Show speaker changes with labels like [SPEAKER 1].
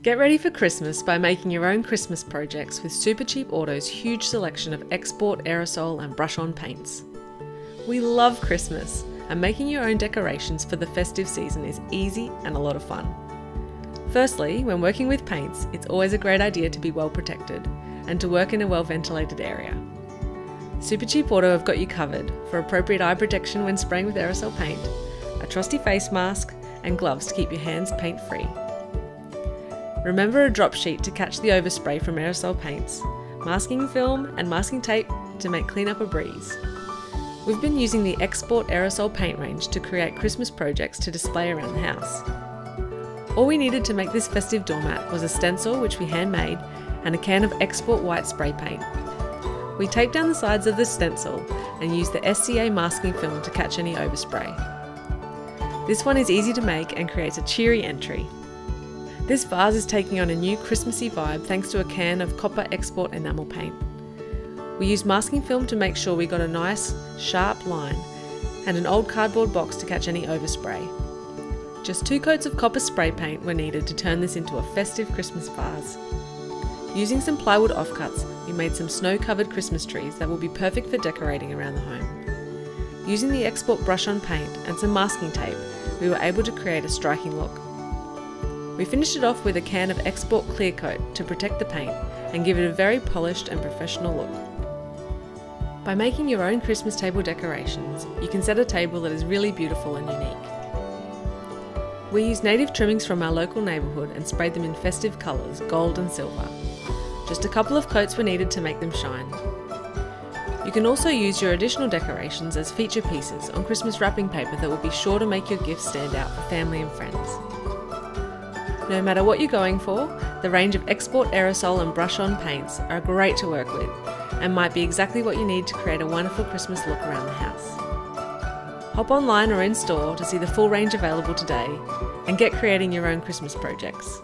[SPEAKER 1] Get ready for Christmas by making your own Christmas projects with Supercheap Auto's huge selection of export, aerosol and brush-on paints. We love Christmas, and making your own decorations for the festive season is easy and a lot of fun. Firstly, when working with paints, it's always a great idea to be well protected and to work in a well-ventilated area. Supercheap Auto have got you covered for appropriate eye protection when spraying with aerosol paint, a trusty face mask and gloves to keep your hands paint-free. Remember a drop sheet to catch the overspray from aerosol paints, masking film and masking tape to make cleanup a breeze. We've been using the export aerosol paint range to create Christmas projects to display around the house. All we needed to make this festive doormat was a stencil which we handmade and a can of export white spray paint. We taped down the sides of the stencil and used the SCA masking film to catch any overspray. This one is easy to make and creates a cheery entry. This vase is taking on a new Christmassy vibe thanks to a can of copper export enamel paint. We used masking film to make sure we got a nice, sharp line and an old cardboard box to catch any overspray. Just 2 coats of copper spray paint were needed to turn this into a festive Christmas vase. Using some plywood offcuts, we made some snow-covered Christmas trees that will be perfect for decorating around the home. Using the export brush-on paint and some masking tape, we were able to create a striking look. We finished it off with a can of export clear coat to protect the paint and give it a very polished and professional look. By making your own Christmas table decorations, you can set a table that is really beautiful and unique. We used native trimmings from our local neighbourhood and sprayed them in festive colours, gold and silver. Just a couple of coats were needed to make them shine. You can also use your additional decorations as feature pieces on Christmas wrapping paper that will be sure to make your gifts stand out for family and friends. No matter what you're going for, the range of export aerosol and brush-on paints are great to work with and might be exactly what you need to create a wonderful Christmas look around the house. Hop online or in store to see the full range available today and get creating your own Christmas projects.